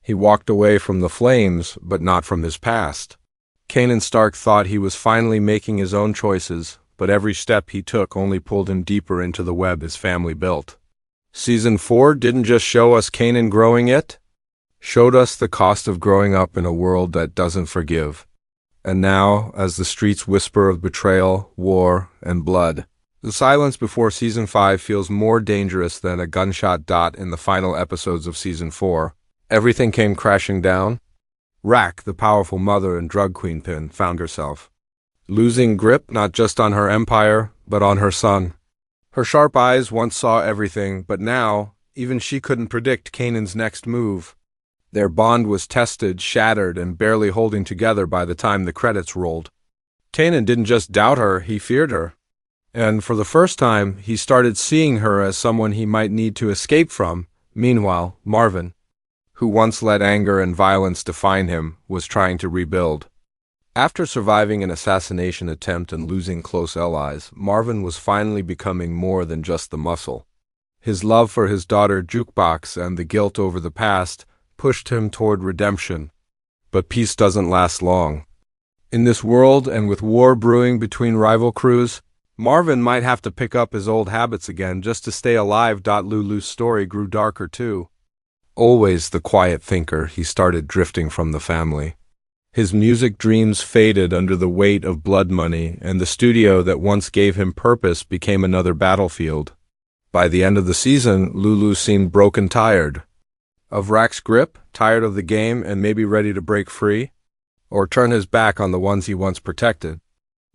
He walked away from the flames, but not from his past. Kanan Stark thought he was finally making his own choices, but every step he took only pulled him deeper into the web his family built. Season 4 didn't just show us Kanan growing, it showed us the cost of growing up in a world that doesn't forgive. And now, as the streets whisper of betrayal, war, and blood, the silence before Season 5 feels more dangerous than a gunshot dot in the final episodes of Season 4. Everything came crashing down. Rack, the powerful mother and drug queenpin, found herself losing grip not just on her empire, but on her son. Her sharp eyes once saw everything, but now, even she couldn't predict Kanan's next move. Their bond was tested, shattered, and barely holding together by the time the credits rolled. Kanan didn't just doubt her, he feared her. And for the first time, he started seeing her as someone he might need to escape from. Meanwhile, Marvin, who once let anger and violence define him, was trying to rebuild. After surviving an assassination attempt and losing close allies, Marvin was finally becoming more than just the muscle. His love for his daughter Jukebox and the guilt over the past pushed him toward redemption. But peace doesn't last long. In this world, and with war brewing between rival crews, Marvin might have to pick up his old habits again just to stay alive. Lulu's story grew darker too. Always the quiet thinker, he started drifting from the family. His music dreams faded under the weight of blood money, and the studio that once gave him purpose became another battlefield. By the end of the season, Lulu seemed broken tired. Of Rack's grip, tired of the game and maybe ready to break free, or turn his back on the ones he once protected.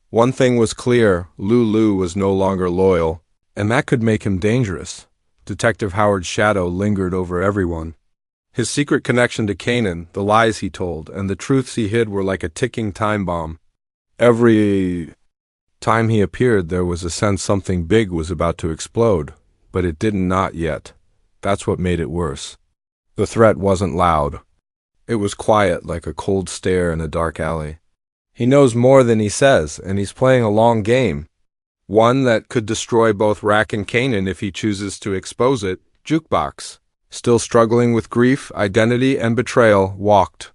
One thing was clear, Lulu was no longer loyal, and that could make him dangerous. Detective Howard's shadow lingered over everyone. His secret connection to Kanan, the lies he told, and the truths he hid were like a ticking time bomb. Every time he appeared, there was a sense something big was about to explode, but it didn't, not yet. That's what made it worse. The threat wasn't loud. It was quiet, like a cold stare in a dark alley. He knows more than he says, and he's playing a long game. One that could destroy both Rack and Kanan if he chooses to expose it. Jukebox, still struggling with grief, identity, and betrayal, walked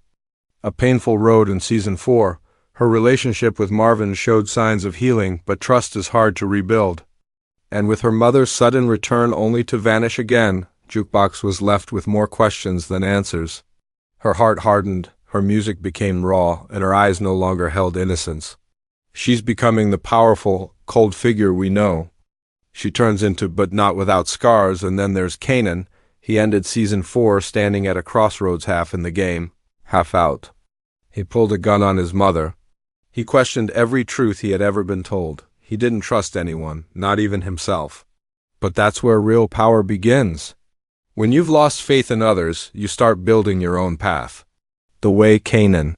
a painful road in Season 4. Her relationship with Marvin showed signs of healing, but trust is hard to rebuild. And with her mother's sudden return only to vanish again, Jukebox was left with more questions than answers. Her heart hardened, her music became raw, and her eyes no longer held innocence. She's becoming the powerful, cold figure we know. She turns into but not without scars, and then there's Kanan. He ended Season 4 standing at a crossroads, half in the game, half out. He pulled a gun on his mother. He questioned every truth he had ever been told. He didn't trust anyone, not even himself. But that's where real power begins. When you've lost faith in others, you start building your own path. The way Kanan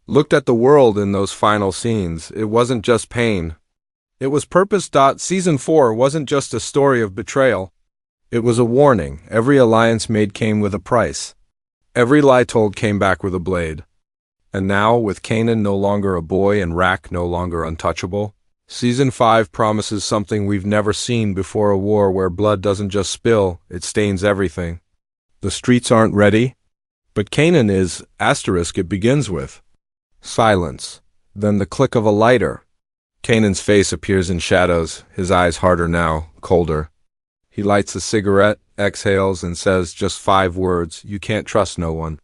looked at the world in those final scenes, it wasn't just pain. It was purpose. Season 4 wasn't just a story of betrayal. It was a warning. Every alliance made came with a price. Every lie told came back with a blade. And now, with Kanan no longer a boy and Rack no longer untouchable, Season 5 promises something we've never seen before: a war where blood doesn't just spill, it stains everything. The streets aren't ready, but Kanan is. It begins with silence, then the click of a lighter. Kanan's face appears in shadows, his eyes harder now, colder. He lights a cigarette, exhales, and says just 5 words: "You can't trust no one."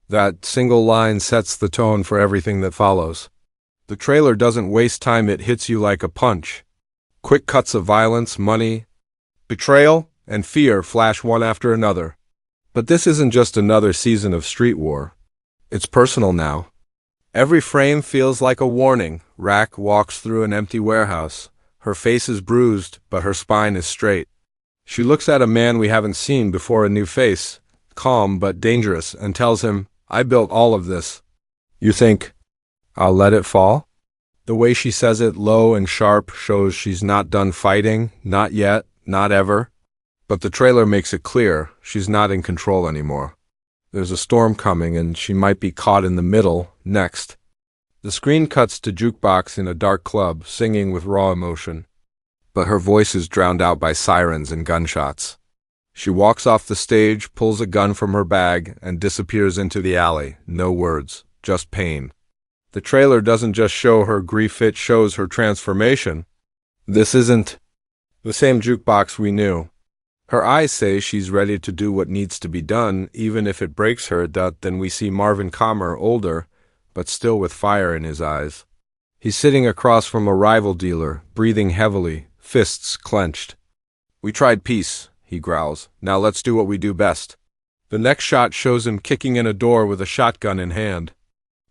That single line sets the tone for everything that follows. The trailer doesn't waste time, it hits you like a punch. Quick cuts of violence, money, betrayal, and fear flash one after another. But this isn't just another season of street war. It's personal now. Every frame feels like a warning. Rack walks through an empty warehouse. Her face is bruised, but her spine is straight. She looks at a man we haven't seen before, a new face, calm but dangerous, and tells him, "I built all of this. You think I'll let it fall?" The way she says it, low and sharp, shows she's not done fighting, not yet, not ever. But the trailer makes it clear, she's not in control anymore. There's a storm coming, and she might be caught in the middle, next. The screen cuts to Jukebox in a dark club, singing with raw emotion. But her voice is drowned out by sirens and gunshots. She walks off the stage, pulls a gun from her bag, and disappears into the alley. No words, just pain. The trailer doesn't just show her grief, it shows her transformation. This isn't the same jukebox we knew. Her eyes say she's ready to do what needs to be done, even if it breaks her. Then we see Marvin calmer, older, but still with fire in his eyes. He's sitting across from a rival dealer, breathing heavily, fists clenched. "We tried peace," he growls. "Now let's do what we do best." The next shot shows him kicking in a door with a shotgun in hand.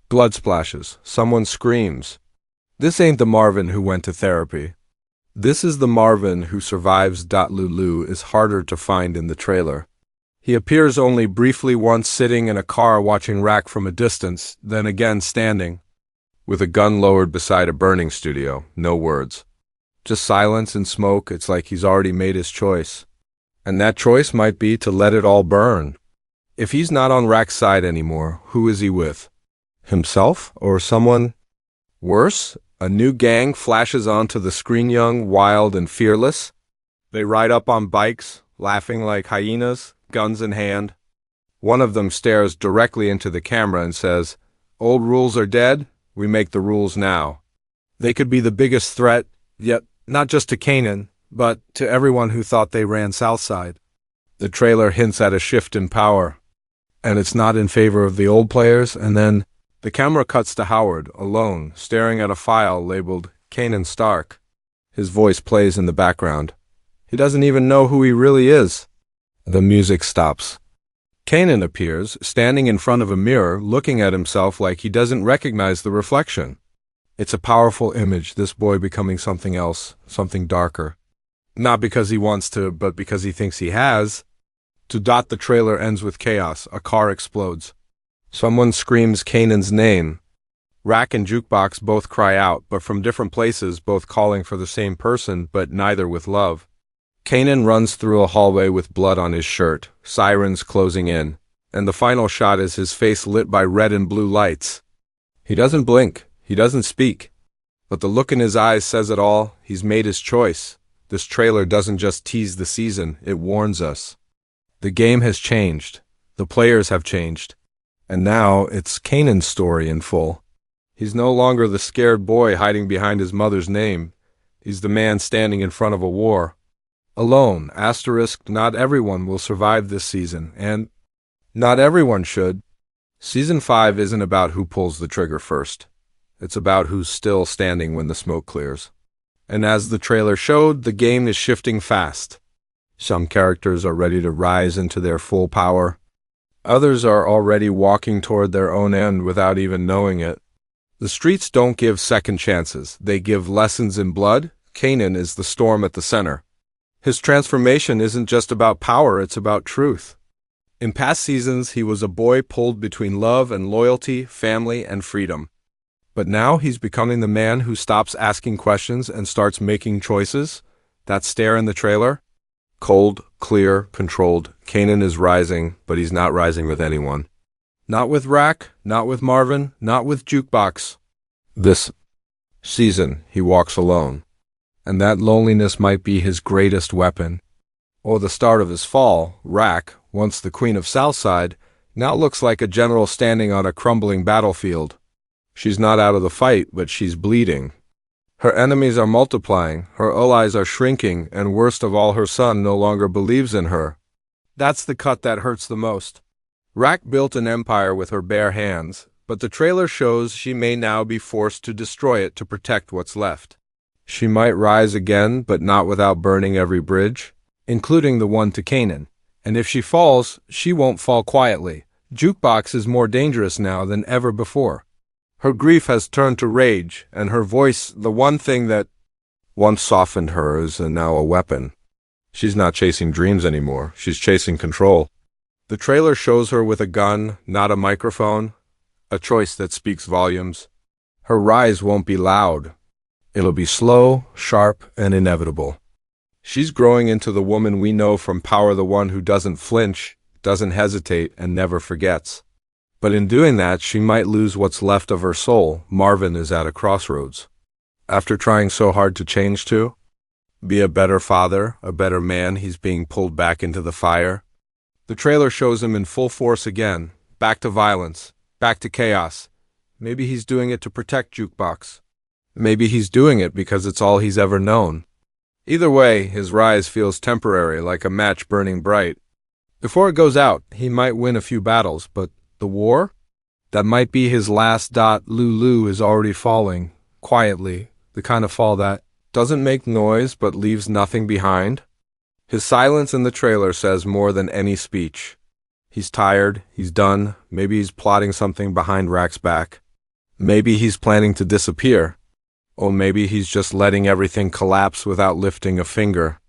Blood splashes. Someone screams. This ain't the Marvin who went to therapy. This is the Marvin who survives. Lulu is harder to find in the trailer. He appears only briefly, once sitting in a car watching Rack from a distance, then again standing, with a gun lowered beside a burning studio. No words. Just silence and smoke. It's like he's already made his choice. And that choice might be to let it all burn. If he's not on Rack's side anymore, who is he with? Himself or someone worse? A new gang flashes onto the screen, young, wild, and fearless. They ride up on bikes, laughing like hyenas, guns in hand. One of them stares directly into the camera and says, "Old rules are dead, we make the rules now." They could be the biggest threat, yet not just to Kanan, but to everyone who thought they ran Southside. The trailer hints at a shift in power, and it's not in favor of the old players. And then the camera cuts to Howard, alone, staring at a file labeled Kanan Stark. His voice plays in the background. He doesn't even know who he really is. The music stops. Kanan appears, standing in front of a mirror, looking at himself like he doesn't recognize the reflection. It's a powerful image, this boy becoming something else, something darker. Not because he wants to, but because he thinks he has. The trailer ends with chaos. A car explodes. Someone screams Kanan's name. Rack and Jukebox both cry out, but from different places, both calling for the same person, but neither with love. Kanan runs through a hallway with blood on his shirt, sirens closing in, and the final shot is his face lit by red and blue lights. He doesn't blink, he doesn't speak, but the look in his eyes says it all. He's made his choice. This trailer doesn't just tease the season, it warns us. The game has changed. The players have changed. And now it's Kanan's story in full. He's no longer the scared boy hiding behind his mother's name. He's the man standing in front of a war. Alone, asterisk, not everyone will survive this season, and not everyone should. Season 5 isn't about who pulls the trigger first. It's about who's still standing when the smoke clears. And as the trailer showed, the game is shifting fast. Some characters are ready to rise into their full power. Others are already walking toward their own end without even knowing it. The streets don't give second chances. They give lessons in blood. Kanan is the storm at the center. His transformation isn't just about power, it's about truth. In past seasons, he was a boy pulled between love and loyalty, family and freedom. But now he's becoming the man who stops asking questions and starts making choices. That stare in the trailer? Cold, clear, controlled. Kanan is rising, but he's not rising with anyone. Not with Rack, not with Marvin, not with Jukebox. This season, he walks alone. And that loneliness might be his greatest weapon. Or the start of his fall. Rack, once the queen of Southside, now looks like a general standing on a crumbling battlefield. She's not out of the fight, but she's bleeding. Her enemies are multiplying, her allies are shrinking, and worst of all, her son no longer believes in her. That's the cut that hurts the most. Rack built an empire with her bare hands, but the trailer shows she may now be forced to destroy it to protect what's left. She might rise again, but not without burning every bridge, including the one to Kanan. And if she falls, she won't fall quietly. Jukebox is more dangerous now than ever before. Her grief has turned to rage, and her voice, the one thing that once softened her, is now a weapon. She's not chasing dreams anymore, she's chasing control. The trailer shows her with a gun, not a microphone, a choice that speaks volumes. Her rise won't be loud. It'll be slow, sharp, and inevitable. She's growing into the woman we know from Power, the one who doesn't flinch, doesn't hesitate, and never forgets. But in doing that, she might lose what's left of her soul. Marvin is at a crossroads. After trying so hard to change too, Be a better father, a better man. He's being pulled back into the fire. The trailer shows him in full force again, back to violence, back to chaos. Maybe he's doing it to protect Jukebox. Maybe he's doing it because it's all he's ever known. Either way, his rise feels temporary, like a match burning bright. Before it goes out, he might win a few battles, but the war? That might be his last. Lulu is already falling, quietly, the kind of fall that doesn't make noise but leaves nothing behind. His silence in the trailer says more than any speech. He's tired, he's done, maybe he's plotting something behind Rack's back. Maybe he's planning to disappear. Or maybe he's just letting everything collapse without lifting a finger.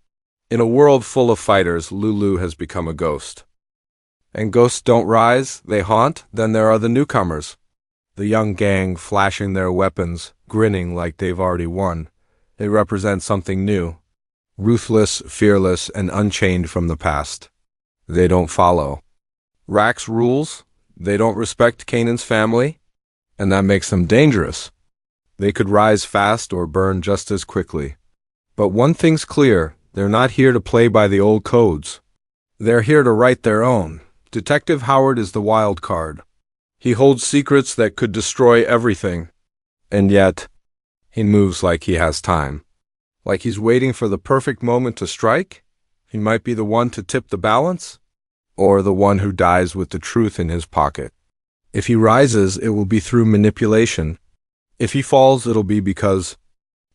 In a world full of fighters, Lulu has become a ghost. And ghosts don't rise, they haunt. Then there are the newcomers. The young gang flashing their weapons, grinning like they've already won. They represent something new. Ruthless, fearless, and unchained from the past. They don't follow Rack's rules. They don't respect Kanan's family. And that makes them dangerous. They could rise fast or burn just as quickly. But one thing's clear, they're not here to play by the old codes. They're here to write their own. Detective Howard is the wild card. He holds secrets that could destroy everything. And yet, he moves like he has time. Like he's waiting for the perfect moment to strike. He might be the one to tip the balance, or the one who dies with the truth in his pocket. If he rises, it will be through manipulation. If he falls, it'll be because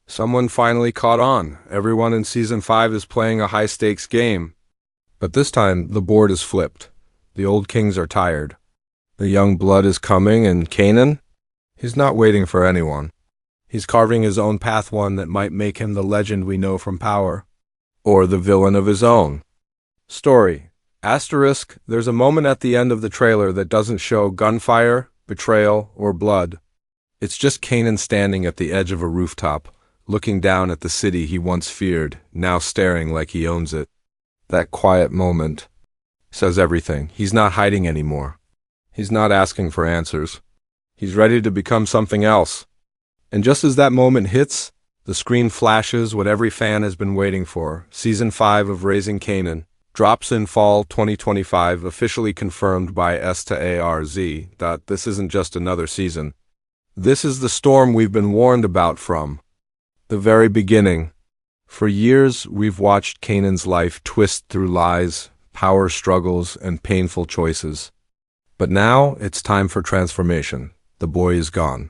someone finally caught on. Everyone in Season 5 is playing a high-stakes game. But this time, the board is flipped. The old kings are tired. The young blood is coming, and Kanan? He's not waiting for anyone. He's carving his own path, one that might make him the legend we know from Power. Or the villain of his own. Story. Asterisk, there's a moment at the end of the trailer that doesn't show gunfire, betrayal, or blood. It's just Kanan standing at the edge of a rooftop, looking down at the city he once feared, now staring like he owns it. That quiet moment says everything. He's not hiding anymore. He's not asking for answers. He's ready to become something else. And just as that moment hits, the screen flashes what every fan has been waiting for. Season 5 of Raising Kanan drops in fall 2025, officially confirmed by S-to-ARZ. This isn't just another season. This is the storm we've been warned about from the very beginning. For years, we've watched Kanan's life twist through lies, power struggles, and painful choices. But now, it's time for transformation. The boy is gone.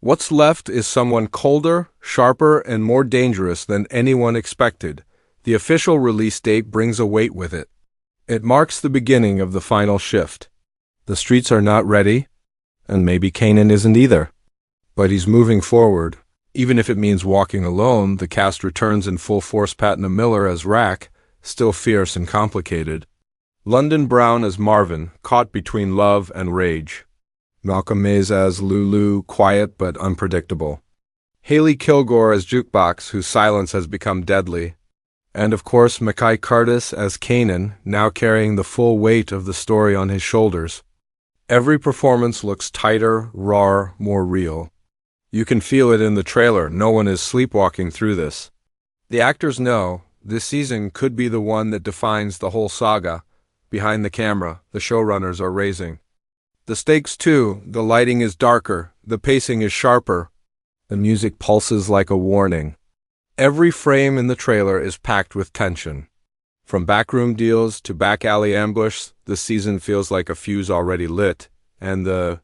What's left is someone colder, sharper, and more dangerous than anyone expected. The official release date brings a weight with it. It marks the beginning of the final shift. The streets are not ready, and maybe Kanan isn't either. But he's moving forward. Even if it means walking alone, the cast returns in full force. Patna Miller as Rack, still fierce and complicated. London Brown as Marvin, caught between love and rage. Malcolm Mays as Lulu, quiet but unpredictable. Haley Kilgore as Jukebox, whose silence has become deadly. And of course, Mackay Curtis as Kanan, now carrying the full weight of the story on his shoulders. Every performance looks tighter, raw, more real. You can feel it in the trailer. No one is sleepwalking through this. The actors know this season could be the one that defines the whole saga. Behind the camera, the showrunners are raising the stakes too. The lighting is darker, the pacing is sharper, the music pulses like a warning. Every frame in the trailer is packed with tension. From backroom deals to back alley ambush, this season feels like a fuse already lit, and the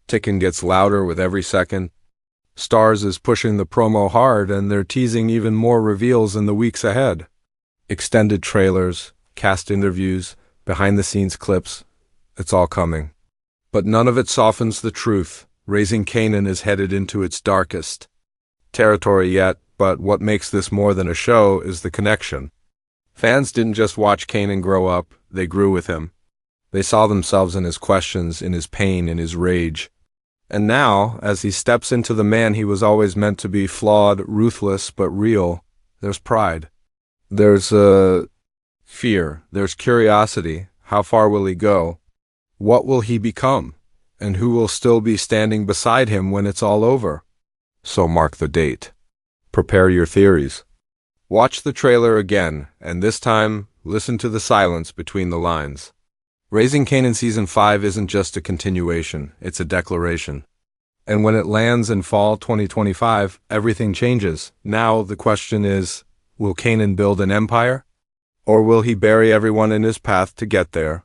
ticking gets louder with every second. Starz is pushing the promo hard, and they're teasing even more reveals in the weeks ahead. Extended trailers, cast interviews, behind-the-scenes clips, it's all coming. But none of it softens the truth. Raising Kanan is headed into its darkest territory yet, but what makes this more than a show is the connection. Fans didn't just watch Kanan grow up, they grew with him. They saw themselves in his questions, in his pain, in his rage. And now, as he steps into the man he was always meant to be, flawed, ruthless, but real, there's pride. There's fear. There's curiosity. How far will he go? What will he become? And who will still be standing beside him when it's all over? So mark the date. Prepare your theories. Watch the trailer again, and this time, listen to the silence between the lines. Raising Kanan Season 5 isn't just a continuation, it's a declaration. And when it lands in fall 2025, everything changes. Now the question is, will Kanan build an empire? Or will he bury everyone in his path to get there?